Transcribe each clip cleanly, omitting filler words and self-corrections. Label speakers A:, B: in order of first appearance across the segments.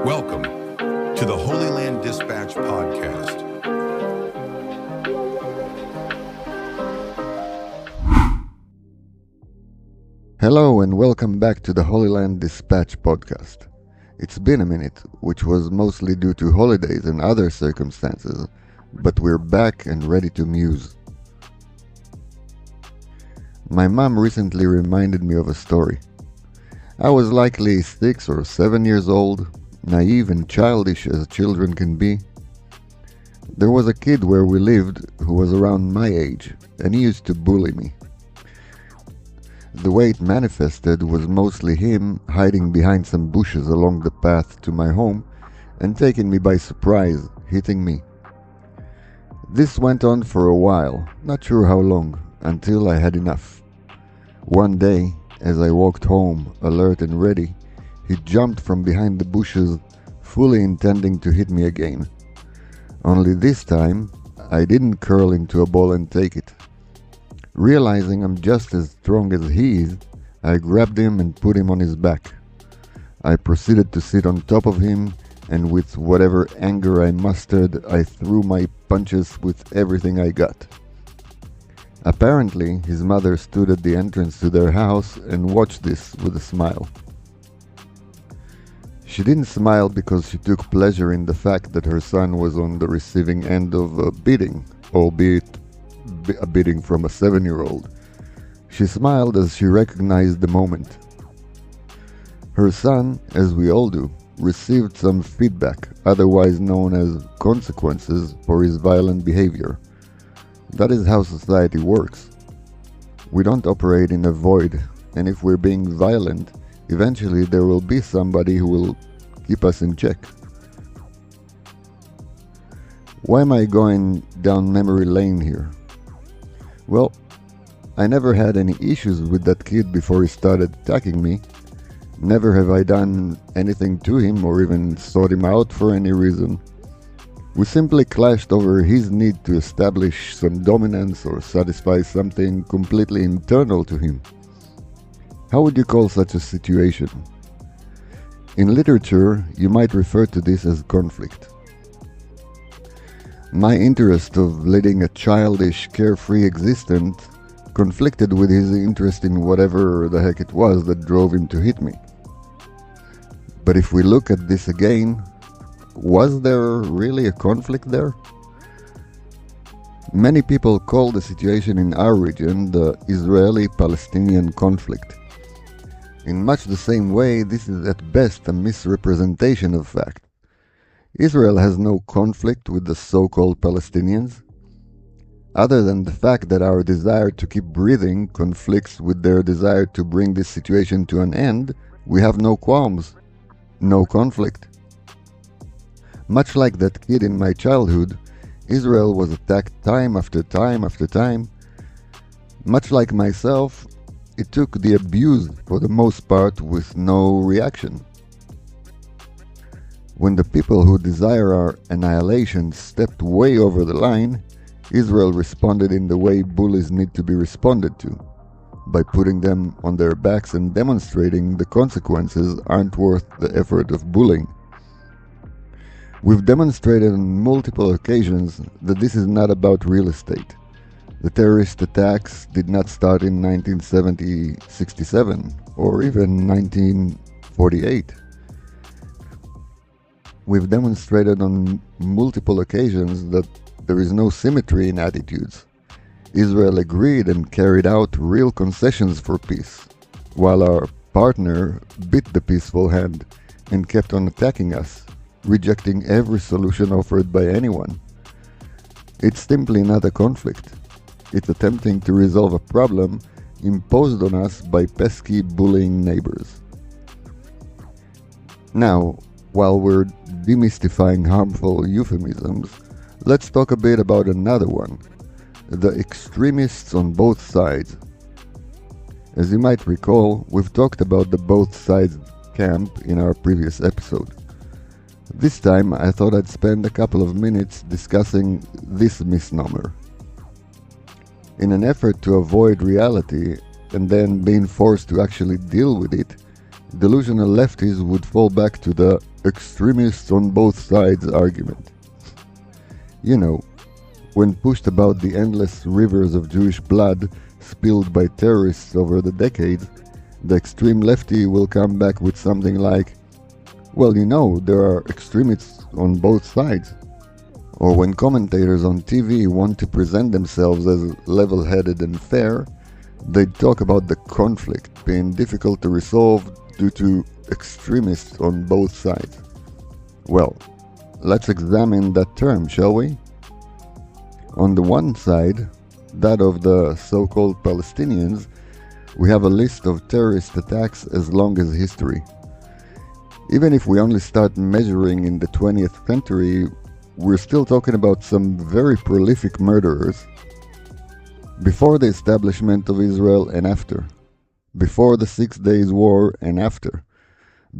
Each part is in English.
A: Welcome to the Holy Land Dispatch podcast.
B: Hello and welcome back to the Holy Land Dispatch podcast. It's been a minute, which was mostly due to holidays and other circumstances, but we're back and ready to muse. My mom recently reminded me of a story. I was likely 6 or 7 years old, naive and childish as children can be. There was a kid where we lived who was around my age, and he used to bully me. The way it manifested was mostly him hiding behind some bushes along the path to my home and taking me by surprise, hitting me. This went on for a while, not sure how long, until I had enough. One day, as I walked home, alert and ready, he jumped from behind the bushes, fully intending to hit me again. Only this time, I didn't curl into a ball and take it. Realizing I'm just as strong as he is, I grabbed him and put him on his back. I proceeded to sit on top of him, and with whatever anger I mustered, I threw my punches with everything I got. Apparently, his mother stood at the entrance to their house and watched this with a smile. She didn't smile because she took pleasure in the fact that her son was on the receiving end of a beating, albeit a beating from a 7-year-old. She smiled as she recognized the moment. Her son, as we all do, received some feedback, otherwise known as consequences, for his violent behavior. That is how society works. We don't operate in a void, and if we're being violent, eventually there will be somebody who will keep us in check. Why am I going down memory lane here? Well, I never had any issues with that kid before he started attacking me. Never have I done anything to him or even sought him out for any reason. We simply clashed over his need to establish some dominance or satisfy something completely internal to him. How would you call such a situation? In literature, you might refer to this as conflict. My interest of leading a childish, carefree existence conflicted with his interest in whatever the heck it was that drove him to hit me. But if we look at this again, was there really a conflict there? Many people call the situation in our region the Israeli-Palestinian conflict. In much the same way, this is at best a misrepresentation of fact. Israel has no conflict with the so-called Palestinians, other than the fact that our desire to keep breathing conflicts with their desire to bring this situation to an end. We have no qualms, no conflict. Much like that kid in my childhood, Israel was attacked time after time after time. Much like myself, it took the abuse for the most part with no reaction. When the people who desire our annihilation stepped way over the line, Israel responded in the way bullies need to be responded to, by putting them on their backs and demonstrating the consequences aren't worth the effort of bullying. We've demonstrated on multiple occasions that this is not about real estate. The terrorist attacks did not start in 1967 or even 1948. We've demonstrated on multiple occasions that there is no symmetry in attitudes. Israel agreed and carried out real concessions for peace, while our partner bit the peaceful hand and kept on attacking us, rejecting every solution offered by anyone. It's simply not a conflict. It's attempting to resolve a problem imposed on us by pesky, bullying neighbors. Now, while we're demystifying harmful euphemisms, let's talk a bit about another one, the extremists on both sides. As you might recall, we've talked about the both sides camp in our previous episode. This time I thought I'd spend a couple of minutes discussing this misnomer. In an effort to avoid reality and then being forced to actually deal with it, Delusional lefties would fall back to the extremists on both sides argument. You know, when pushed about the endless rivers of Jewish blood spilled by terrorists over the decades, the extreme lefty will come back with something like, well, you know, there are extremists on both sides. Or when commentators on TV want to present themselves as level-headed and fair, they talk about the conflict being difficult to resolve due to extremists on both sides. Well, let's examine that term, shall we? On the one side, that of the so-called Palestinians, we have a list of terrorist attacks as long as history. Even if we only start measuring in the 20th century, we're still talking about some very prolific murderers. Before the establishment of Israel and after. Before the 6 Days War and after.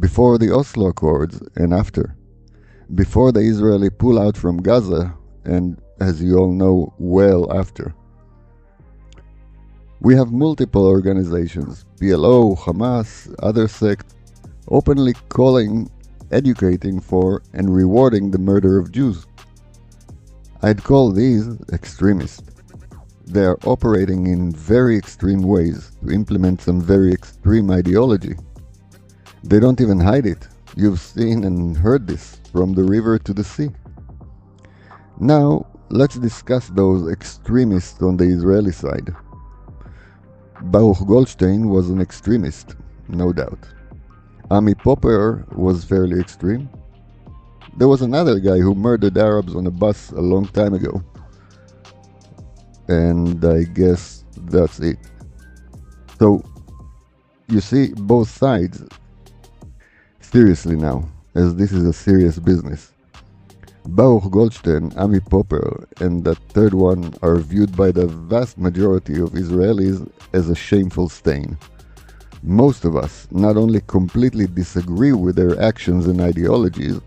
B: Before the Oslo Accords and after. Before the Israeli pullout from Gaza and, as you all know, well after. We have multiple organizations, PLO, Hamas, other sects, openly calling, educating for, and rewarding the murder of Jews. I'd call these extremists. They are operating in very extreme ways to implement some very extreme ideology. They don't even hide it. You've seen and heard this from the river to the sea. Now, let's discuss those extremists on the Israeli side. Baruch Goldstein was an extremist, no doubt. Ami Popper was fairly extreme. There was another guy who murdered Arabs on a bus a long time ago. And I guess that's it. So, you see, both sides, seriously now, as this is a serious business. Baruch Goldstein, Ami Popper, and that third one are viewed by the vast majority of Israelis as a shameful stain. Most of us not only completely disagree with their actions and ideologies,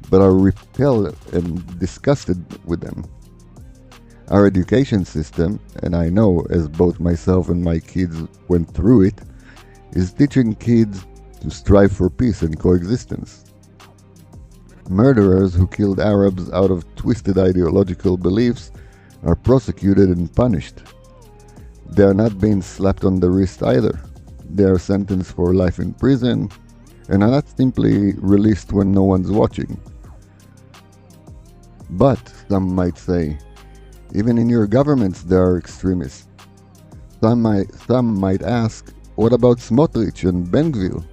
B: but are repelled and disgusted with them. Our education system, and I know as both myself and my kids went through it, is teaching kids to strive for peace and coexistence. Murderers who killed Arabs out of twisted ideological beliefs are prosecuted and punished. They are not being slapped on the wrist either. They are sentenced for life in prison and are not simply released when no one's watching. But, some might say, even in your governments there are extremists. Some might ask, what about Smotrich and Ben-Gvir?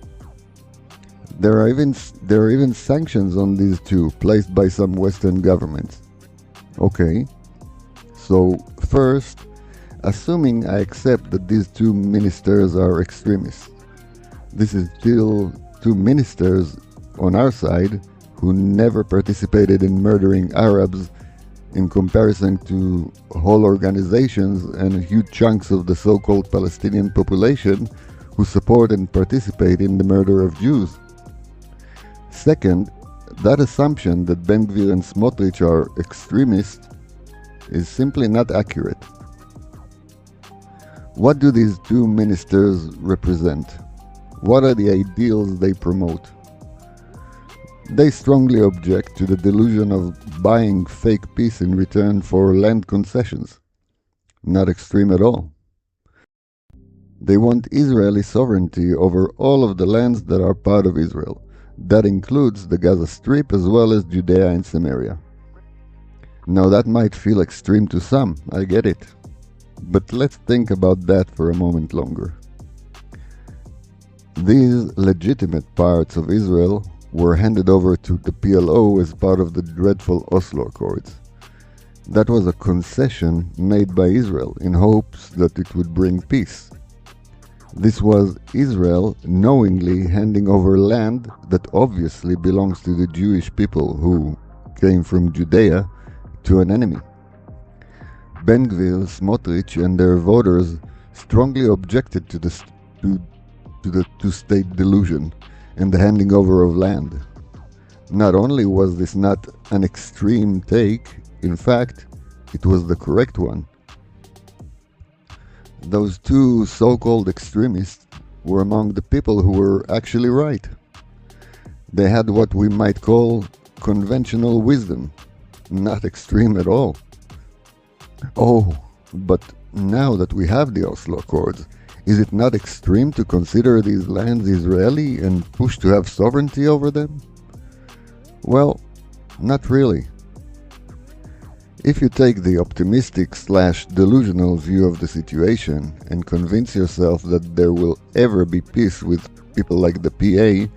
B: There are even sanctions on these two placed by some Western governments. Okay, so first, assuming I accept that these two ministers are extremists, this is still two ministers on our side who never participated in murdering Arabs in comparison to whole organizations and huge chunks of the so-called Palestinian population who support and participate in the murder of Jews. Second, that assumption that Ben-Gvir and Smotrich are extremists is simply not accurate. What do these two ministers represent? What are the ideals they promote? They strongly object to the delusion of buying fake peace in return for land concessions. Not extreme at all. They want Israeli sovereignty over all of the lands that are part of Israel. That includes the Gaza Strip as well as Judea and Samaria. Now that might feel extreme to some, I get it. But let's think about that for a moment longer. These legitimate parts of Israel were handed over to the PLO as part of the dreadful Oslo Accords. That was a concession made by Israel in hopes that it would bring peace. This was Israel knowingly handing over land that obviously belongs to the Jewish people who came from Judea to an enemy. Ben-Gvir, Smotrich and their voters strongly objected to the two-state delusion and the handing over of land. Not only was this not an extreme take, in fact, it was the correct one. Those two so-called extremists were among the people who were actually right. They had what we might call conventional wisdom, not extreme at all. Oh, but now that we have the Oslo Accords, is it not extreme to consider these lands Israeli and push to have sovereignty over them? Well, not really. If you take the optimistic/delusional view of the situation and convince yourself that there will ever be peace with people like the PA,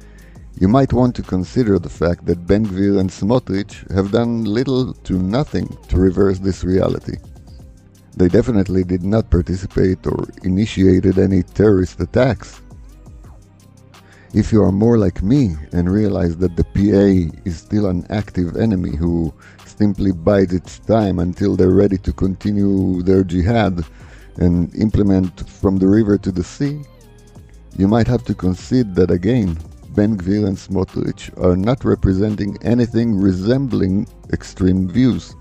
B: you might want to consider the fact that Ben Gvir and Smotrich have done little to nothing to reverse this reality. They definitely did not participate or initiated any terrorist attacks. If you are more like me and realize that the PA is still an active enemy who simply bides its time until they're ready to continue their jihad and implement from the river to the sea, you might have to concede that again, Ben Gvir and Smotrich are not representing anything resembling extreme views.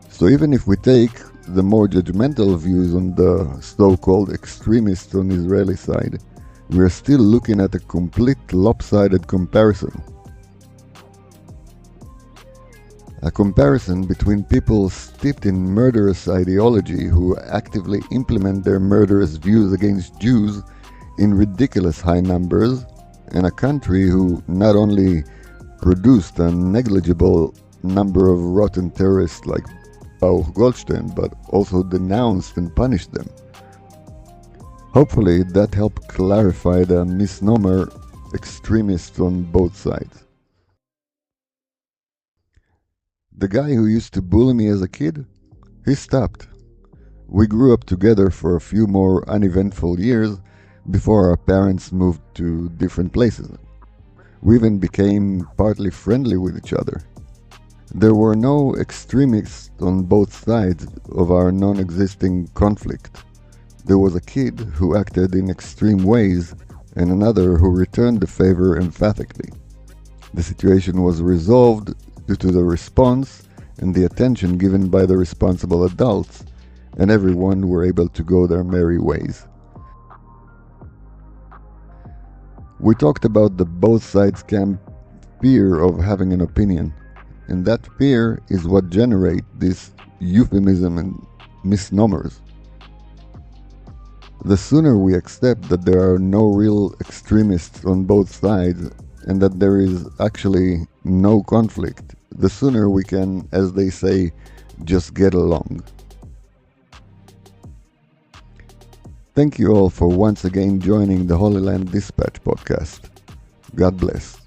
B: So even if we take the more judgmental views on the so-called extremists on the Israeli side, we are still looking at a complete lopsided comparison. A comparison between people steeped in murderous ideology who actively implement their murderous views against Jews in ridiculous high numbers, and a country who not only produced a negligible number of rotten terrorists like Baruch Goldstein, but also denounced and punished them. Hopefully that helped clarify the misnomer extremists on both sides. The guy who used to bully me as a kid, he stopped. We grew up together for a few more uneventful years before our parents moved to different places. We even became partly friendly with each other. There were no extremists on both sides of our non-existing conflict. There was a kid who acted in extreme ways and another who returned the favor emphatically. The situation was resolved due to the response and the attention given by the responsible adults, and everyone were able to go their merry ways. We talked about the both sides camp fear of having an opinion, and that fear is what generates this euphemism and misnomers. The sooner we accept that there are no real extremists on both sides and that there is actually no conflict, the sooner we can, as they say, just get along. Thank you all for once again joining the Holy Land Dispatch podcast. God bless.